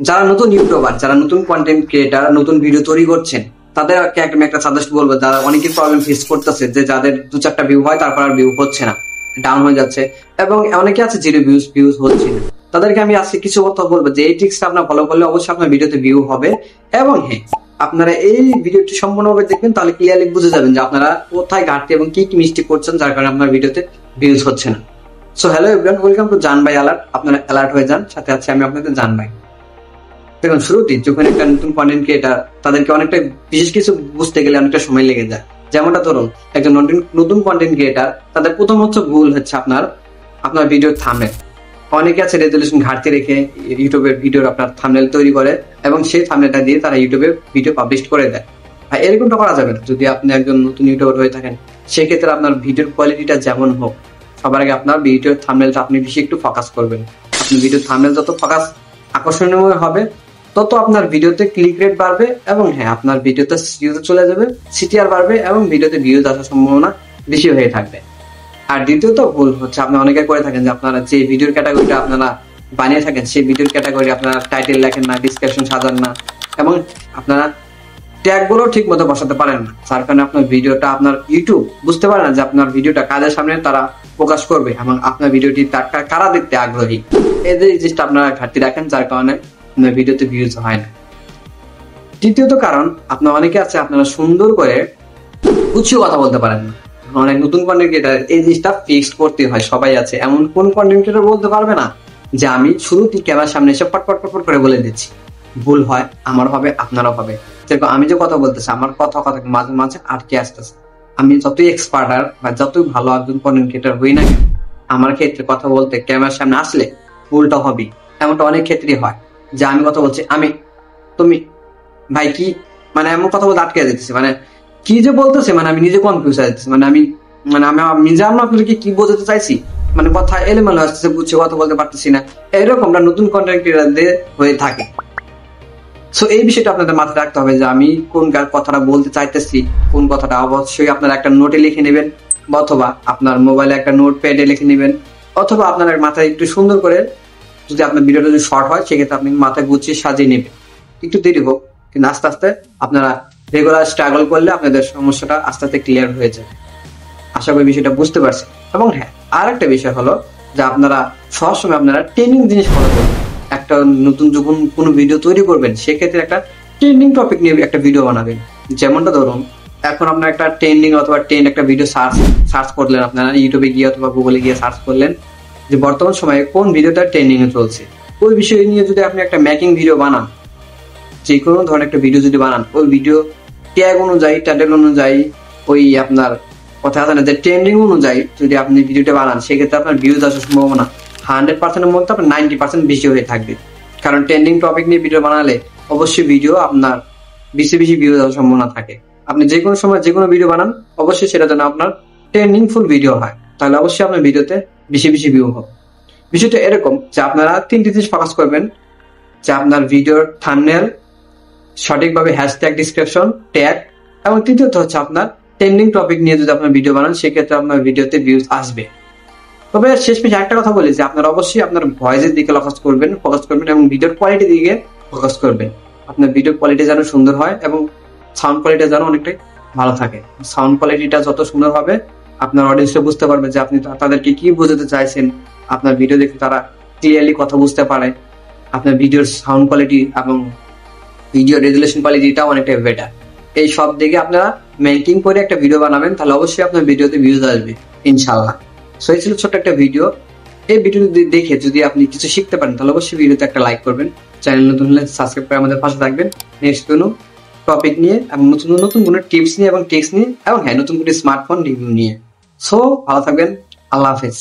যারা নতুন ইউটিউবার, যারা নতুন কন্টেন্ট ক্রিয়েটার, নতুন ভিডিও তৈরি করছেন, তাদেরকে আমি একটা সাজেস্ট বলবো, যারা অনেকেই প্রবলেম ফেস করতেছে যে যাদের 2-4টা ভিউ হয় তারপর আর ভিউ হচ্ছে না, ডাউন হয়ে যাচ্ছে, এবং অনেকে আছে জিরো ভিউজ হচ্ছে না। তাদেরকে আমি আজকে কিছু কথা বলবো যে এই ট্রিক্সটা আপনার ফলো করলে অবশ্যই আপনার ভিডিওতে ভিউ হবে। এবং হ্যাঁ, আপনারা এই ভিডিওটি সম্পূর্ণভাবে দেখবেন, তাহলে ক্লিয়ারলি বুঝে যাবেন যে আপনারা কোথায় ঘাটতি এবং কি কি মিস্টেক করছেন যার কারণে আপনার ভিডিওতে ভিউজ হচ্ছে না। So hello everyone, welcome to জান ভাই অ্যালার্ট। আপনারা অ্যালার্ট হয়ে যান, সাথে আছে আমি আপনাদের জান ভাই। দেখুন, শুরুতেই যখন একটা নতুন কন্টেন্ট ক্রিয়েটার, তাদেরকে অনেকটা বিশেষ কিছু বুঝতে গেলে অনেকটা সময় লেগে যায়। যেমনটা ধরুন, একজন নতুন কন্টেন্ট ক্রিয়েটার, তাদের প্রথম ভুল হচ্ছে আপনার ভিডিওর থাম্বনেল। অনেকে আছে রেজলিউশন ঘাটতি রেখে ইউটিউবের ভিডিওর আপনার থাম্বনেল তৈরি করে এবং সেই থাম্বনেলটা দিয়ে তারা ইউটিউবে ভিডিও পাবলিশ করে দেয়। আর এরকমটা করা যাবে না। যদি আপনি একজন নতুন ইউটিউবার হয়ে থাকেন, সেক্ষেত্রে আপনার ভিডিওর কোয়ালিটিটা যেমন হোক, সবার আগে আপনার ভিডিওর থাম্বনেলটা আপনি বেশি একটু ফোকাস করবেন। আপনি ভিডিওর থাম্বনেল যত ফোকাস আকর্ষণীয় হবে, তত আপনার ভিডিওতে ক্লিক রেট বাড়বে এবং হ্যাঁ, আপনার ভিডিওতে ভিউতে চলে যাবে, সিটিআর বাড়বে এবং ভিডিওতে ভিউজ আসার সম্ভাবনা বেশি হয়ে থাকবে। আর দ্বিতীয়ত ভুল হচ্ছে, আপনি অনেকে করে থাকেন যে আপনারা যে ভিডিওর ক্যাটাগরিটা আপনারা বানিয়ে থাকেন, সেই ভিডিওর ক্যাটাগরি আপনারা টাইটেল লেখেন না, ডিসক্রিপশন সাজান না, এবং আপনারা ট্যাগ গুলো ঠিক মতো বসাতে পারেন না, যার কারণে আপনার ভিডিওটা আপনার ইউটিউব বুঝতে পারে না যে আপনার ভিডিওটা কাদের সামনে তারা প্রকাশ করবে এবং আপনার ভিডিওটি কারা দেখতে আগ্রহী। এই যে জিনিসটা আপনারা ঘাটতি রাখেন, যার কারণে আপনার ভিডিওতে ভিউজ হয় না। তৃতীয়ত কারণ, আপনার অনেকে আছে আপনারা সুন্দর করে গুছিয়ে কথা বলতে পারেন না। অনেক নতুন কন্টেন্ট ক্রিয়েটার এই জিনিসটা ফিক্স করতে হয়। সবাই আছে, এমন কোন কন্টেন্ট ক্রিয়েটার বলতে পারবে না যে আমি শুরুতেই ক্যামেরার সামনে এসে পট করে বলে দিচ্ছি। ভুল হয়, আমার হবে, আপনারও হবে। যেরকম আমি যে কথা বলতেছি, আমার কথা মাঝে মাঝে আটকে আসতেছে। আমি যতই এক্সপার্টার বা যতই ভালো একজন কন্টেন্ট ক্রিয়েটার হই না, আমার ক্ষেত্রে কথা বলতে ক্যামেরার সামনে আসলে ভুলটা হবে। এমনটা অনেক ক্ষেত্রেই হয় যে আমি কথা বলছি, তুমি ভাই কি, মানে এমন কথা বলতে আটকে যেতেছে, মানে কি যে বলতেছে, মানে আমি নিজে কনফিউজ হয়ে যাচ্ছি, মানে আমি নিজে আপনাদেরকে কি বোঝাতে চাইছি, মানে কথা এলোমেলো আসতেছে, বুঝছে কথা বলতে পারতেছি না। এরকমটা নতুন কন্টেন্ট ক্রিয়েটারদের হয়ে থাকে। সো এই বিষয়টা আপনাদের মাথায় রাখতে হবে যে আমি কোন কথাটা বলতে চাইতেছি, কোন কথাটা অবশ্যই আপনারা একটা নোটে লিখে নেবেন, অথবা আপনার মোবাইলে একটা নোট প্যাডে লিখে নেবেন, অথবা আপনার মাথায় একটু সুন্দর করে, যদি আপনার ভিডিওটা যদি শর্ট হয় সেক্ষেত্রে আপনি মাথায় গুছিয়ে সাজিয়ে নেবেন। একটু দেরি হোক, কিন্তু আস্তে আস্তে আপনারা রেগুলার স্ট্রাগল করলে আপনাদের সমস্যাটা আস্তে আস্তে ক্লিয়ার হয়ে যাবে। আশা করি বিষয়টা বুঝতে পারছেন। এবং হ্যাঁ, আর একটা বিষয় হলো যে আপনারা সবসময় আপনারা ট্রেন্ডিং জিনিস ফলো করবেন। একটা নতুন যখন কোনো ভিডিও তৈরি করবেন, সেক্ষেত্রে একটা ট্রেন্ডিং টপিক নিয়ে একটা ভিডিও বানাবেন। যেমনটা ধরুন, এখন আপনার একটা ট্রেন্ডিং অথবা ট্রেন্ড একটা ভিডিও সার্চ করলেন, আপনারা ইউটিউবে গিয়ে অথবা গুগলে গিয়ে সার্চ করলেন যে বর্তমান সময়ে কোন ভিডিওটা ট্রেন্ডিং এ চলছে। ওই বিষয় নিয়ে যদি আপনি একটা মেকিং ভিডিও বানান, যে কোনো ধরনের একটা ভিডিও যদি বানান, ওই ভিডিও ট্যাগ অনুযায়ী, টাইটেল অনুযায়ী, ওই আপনার কথা আছে না যে ট্রেন্ডিং অনুযায়ী যদি আপনি ভিডিওটা বানান, সেক্ষেত্রে আপনার ভিউজ আসার সম্ভাবনা 100%-এর মধ্যে আপনার 90% বেশি হয়ে থাকবে। কারণ ট্রেন্ডিং টপিক নিয়ে ভিডিও বানালে অবশ্যই ভিডিও আপনার বেশি ভিউজ আসার সম্ভাবনা থাকে। আপনি যে কোনো সময় যে কোনো ভিডিও বানান, অবশ্যই সেটা যেন আপনার ট্রেন্ডিং ফুল ভিডিও হয়, তাহলে অবশ্যই আপনার ভিডিওতে বেশি ভিউ হবে। বিষয়টা এরকম যে আপনারা 3টি জিনিস ফোকাস করবেন, যে আপনার ভিডিওর থাম্বনেল, সঠিকভাবে হ্যাশট্যাগ, ডিসক্রিপশন, ট্যাগ, এবং তৃতীয়ত হচ্ছে আপনার ট্রেন্ডিং টপিক নিয়ে যদি আপনার ভিডিও বানান, সেক্ষেত্রে আপনার ভিডিওতে ভিউজ আসবে। তবে শেষমেশ একটা কথা বলি যে আপনার অবশ্যই আপনার ভয়েসের দিকে ফোকাস করবেন এবং ভিডিওর কোয়ালিটির দিকে ফোকাস করবেন। আপনার ভিডিও কোয়ালিটি যেন সুন্দর হয় এবং সাউন্ড কোয়ালিটি যেন অনেকটাই ভালো থাকে। সাউন্ড কোয়ালিটিটা যত সুন্দর হবে, আপনার অডিয়েন্সরা বুঝতে পারবে যে আপনি তাদেরকে কি বোঝাতে চাইছেন। আপনার ভিডিও দেখে তারা ক্লিয়ারলি কথা বুঝতে পারে। আপনার ভিডিওর সাউন্ড কোয়ালিটি এবং ভিডিও রেজুলেশন কোয়ালিটিটাও অনেকটা বেটার। এই সব দিকে আপনারা মেকিং করে একটা ভিডিও বানাবেন, তাহলে অবশ্যই আপনার ভিডিওতে ভিউজ আসবে ইনশাল্লাহ। সো এই ছিল ছোট্ট একটা ভিডিও। এই ভিডিও দেখে যদি আপনি কিছু শিখতে পারেন, তাহলে অবশ্যই ভিডিওতে একটা লাইক করবেন। চ্যানেল নতুন হলে সাবস্ক্রাইব করে আমাদের পাশে থাকবেন নেক্সট কোনো টপিক নিয়ে এবং নতুন কোনো টিপস নিয়ে এবং টেক্স নিয়ে, এবং হ্যাঁ, নতুন কোনো স্মার্টফোন রিভিউ নিয়ে। সো ভালো থাকবেন, আল্লাহ হাফেজ।